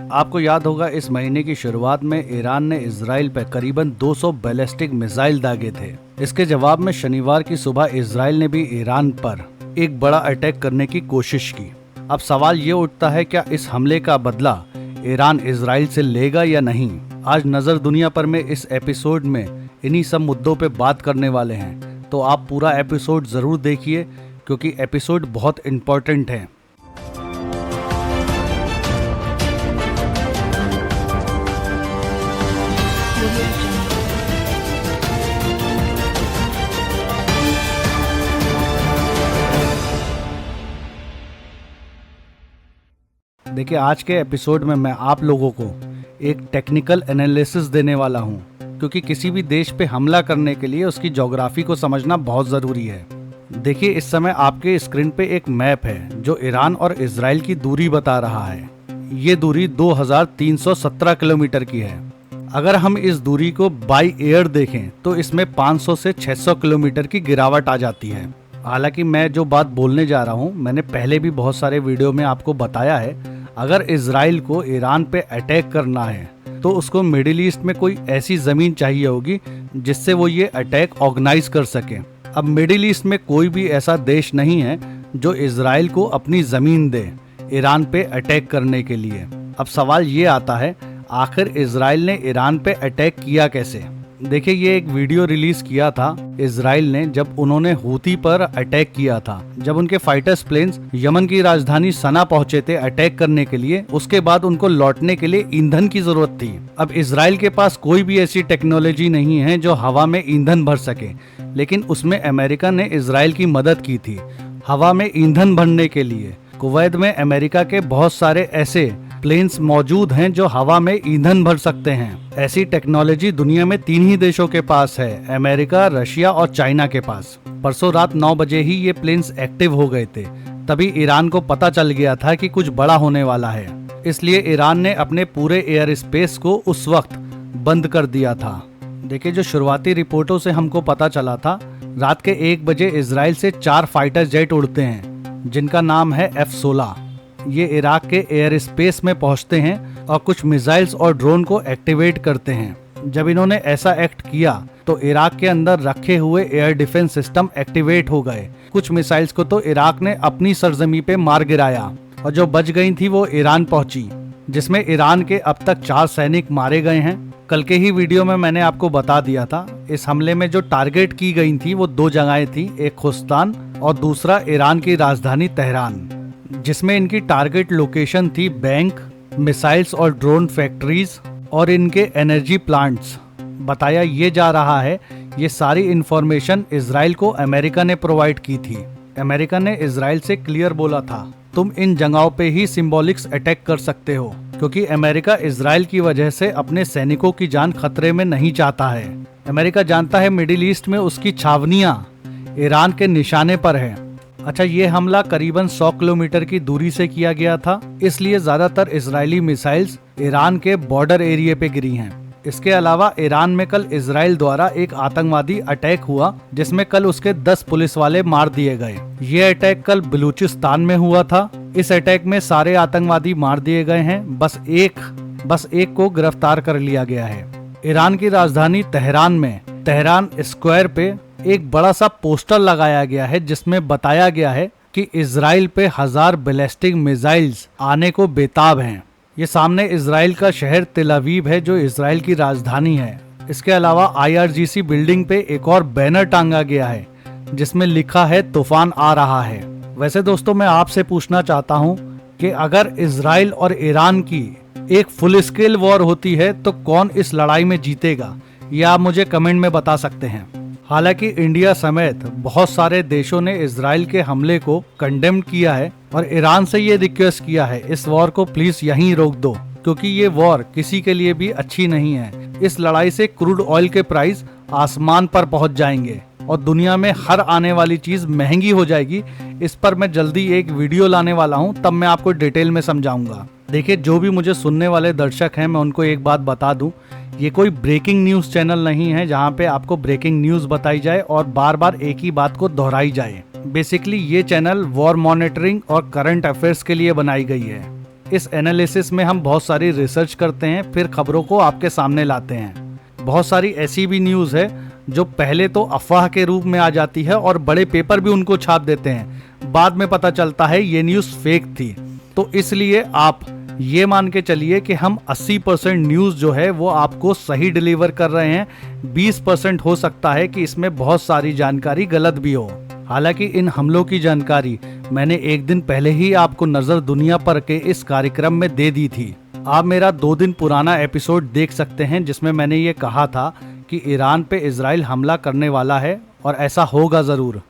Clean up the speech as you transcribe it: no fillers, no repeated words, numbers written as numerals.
आपको याद होगा इस महीने की शुरुआत में ईरान ने इजराइल पर करीबन 200 बैलिस्टिक मिसाइल दागे थे। इसके जवाब में शनिवार की सुबह इजराइल ने भी ईरान पर एक बड़ा अटैक करने की कोशिश की। अब सवाल ये उठता है, क्या इस हमले का बदला ईरान इजराइल से लेगा या नहीं। आज नजर दुनिया पर में इस एपिसोड में इन्हीं सब मुद्दों पे बात करने वाले हैं, तो आप पूरा एपिसोड जरूर देखिए क्योंकि एपिसोड बहुत इम्पोर्टेंट है। देखिए, आज के एपिसोड में मैं आप लोगों को एक टेक्निकल एनालिसिस देने वाला हूं, क्योंकि किसी भी देश पे हमला करने के लिए उसकी ज्योग्राफी को समझना बहुत ज़रूरी है। देखिए, इस समय आपके स्क्रीन पे एक मैप है जो ईरान और इजराइल की दूरी बता रहा है। ये दूरी 2317 किलोमीटर की है। अगर हम इस दूरी को बाई एयर देखें तो इसमें 500 से 600 किलोमीटर की गिरावट आ जाती है। हालांकि मैं जो बात बोलने जा रहा हूँ, मैंने पहले भी बहुत सारे वीडियो में आपको बताया है। अगर इजराइल को ईरान पे अटैक करना है तो उसको मिडिल ईस्ट में कोई ऐसी जमीन चाहिए होगी जिससे वो ये अटैक ऑर्गेनाइज कर सके। अब मिडिल ईस्ट में कोई भी ऐसा देश नहीं है जो इजराइल को अपनी जमीन दे ईरान पे अटैक करने के लिए। अब सवाल ये आता है, आखिर इजराइल ने ईरान पे अटैक किया कैसे। देखिए, ये एक वीडियो रिलीज किया था इजराइल ने जब उन्होंने हूती पर अटैक किया था। जब उनके फाइटर्स प्लेन्स यमन की राजधानी सना पहुंचे थे अटैक करने के लिए, उसके बाद उनको लौटने के लिए ईंधन की जरूरत थी। अब इजराइल के पास कोई भी ऐसी टेक्नोलॉजी नहीं है जो हवा में ईंधन भर सके, लेकिन उसमें अमेरिका ने इजराइल की मदद की थी हवा में ईंधन भरने के लिए। कुवैत में अमेरिका के बहुत सारे ऐसे प्लेन्स मौजूद हैं जो हवा में ईंधन भर सकते हैं। ऐसी टेक्नोलॉजी दुनिया में 3 ही देशों के पास है, अमेरिका, रशिया और चाइना के पास। परसों रात 9 बजे ही ये प्लेन्स एक्टिव हो गए थे। तभी ईरान को पता चल गया था कि कुछ बड़ा होने वाला है, इसलिए ईरान ने अपने पूरे एयर स्पेस को उस वक्त बंद कर दिया था। देखिए, जो शुरुआती रिपोर्टों से हमको पता चला था, रात के 1 बजे इजराइल से 4 फाइटर जेट उड़ते हैं जिनका नाम है F-16। ये इराक के एयर स्पेस में पहुंचते हैं और कुछ मिसाइल्स और ड्रोन को एक्टिवेट करते हैं। जब इन्होंने ऐसा एक्ट किया तो इराक के अंदर रखे हुए एयर डिफेंस सिस्टम एक्टिवेट हो गए। कुछ मिसाइल्स को तो इराक ने अपनी सरजमी पे मार गिराया और जो बच गई थी वो ईरान पहुंची, जिसमें ईरान के अब तक 4 सैनिक मारे गए हैं। कल के ही वीडियो में मैंने आपको बता दिया था, इस हमले में जो टारगेट की गई थी वो 2 जगहें थी, एक खुस्तान और दूसरा ईरान की राजधानी तेहरान, जिसमें इनकी टारगेट लोकेशन थी बैंक, मिसाइल्स और ड्रोन फैक्ट्रीज और इनके एनर्जी प्लांट्स। बताया ये जा रहा है ये सारी इंफॉर्मेशन इजराइल को अमेरिका ने प्रोवाइड की थी। अमेरिका ने इजराइल से क्लियर बोला था, तुम इन जगहों पे ही सिंबॉलिक्स अटैक कर सकते हो, क्योंकि अमेरिका इजराइल की वजह से अपने सैनिकों की जान खतरे में नहीं चाहता है। अमेरिका जानता है मिडिल ईस्ट में उसकी छावनियां ईरान के निशाने पर है। अच्छा, ये हमला करीबन 100 किलोमीटर की दूरी से किया गया था, इसलिए ज्यादातर इजरायली मिसाइल्स ईरान के बॉर्डर एरिया पे गिरी हैं। इसके अलावा ईरान में कल इजराइल द्वारा एक आतंकवादी अटैक हुआ, जिसमें कल उसके 10 पुलिस वाले मार दिए गए। ये अटैक कल बलूचिस्तान में हुआ था। इस अटैक में सारे आतंकवादी मार दिए गए हैं, बस एक को गिरफ्तार कर लिया गया है। ईरान की राजधानी तेहरान में तेहरान स्क्वायर पे एक बड़ा सा पोस्टर लगाया गया है जिसमें बताया गया है कि इजराइल पे 1000 बैलिस्टिक मिसाइल्स आने को बेताब हैं। ये सामने इजराइल का शहर तेल अवीव है जो इजराइल की राजधानी है। इसके अलावा IRGC बिल्डिंग पे एक और बैनर टांगा गया है जिसमें लिखा है तूफान आ रहा है। वैसे दोस्तों, मैं आपसे पूछना चाहता हूँ कि अगर इजराइल और ईरान की एक फुल स्केल वॉर होती है तो कौन इस लड़ाई में जीतेगा, ये आप मुझे कमेंट में बता सकते हैं। हालांकि इंडिया समेत बहुत सारे देशों ने इजराइल के हमले को कंडेम किया है और ईरान से ये रिक्वेस्ट किया है, इस वॉर को प्लीज यहीं रोक दो, क्योंकि ये वॉर किसी के लिए भी अच्छी नहीं है। इस लड़ाई से क्रूड ऑयल के प्राइस आसमान पर पहुंच जाएंगे और दुनिया में हर आने वाली चीज महंगी हो जाएगी। इस पर मैं जल्दी एक वीडियो लाने वाला हूं, तब मैं आपको डिटेल में समझाऊंगा। देखिए, जो भी मुझे सुनने वाले दर्शक हैं, मैं उनको एक बात बता दूं, ये कोई ब्रेकिंग न्यूज चैनल नहीं है जहां पे आपको ब्रेकिंग न्यूज बताई जाए और बार बार एक ही बात को दोहराई जाए। बेसिकली ये चैनल वॉर मॉनिटरिंग और करंट अफेयर्स के लिए बनाई गई है। इस एनालिसिस में हम बहुत सारी रिसर्च करते हैं, फिर खबरों को आपके सामने लाते हैं। बहुत सारी ऐसी भी न्यूज़ है जो पहले तो अफवाह के रूप में आ जाती है और बड़े पेपर भी उनको छाप देते हैं, बाद में पता चलता है ये न्यूज़ फेक थी। तो इसलिए आप ये मान के चलिए कि हम 80% न्यूज़ जो है वो आपको सही डिलीवर कर रहे हैं। 20% हो सकता है कि इसमें बहुत सारी जानकारी गलत भी हो। हालांकि इन हमलों की जानकारी मैंने एक दिन पहले ही आपको नजर दुनिया पर के इस कार्यक्रम में दे दी थी। आप मेरा 2 दिन पुराना एपिसोड देख सकते हैं जिसमें मैंने ये कहा था कि ईरान पे इजराइल हमला करने वाला है और ऐसा होगा ज़रूर।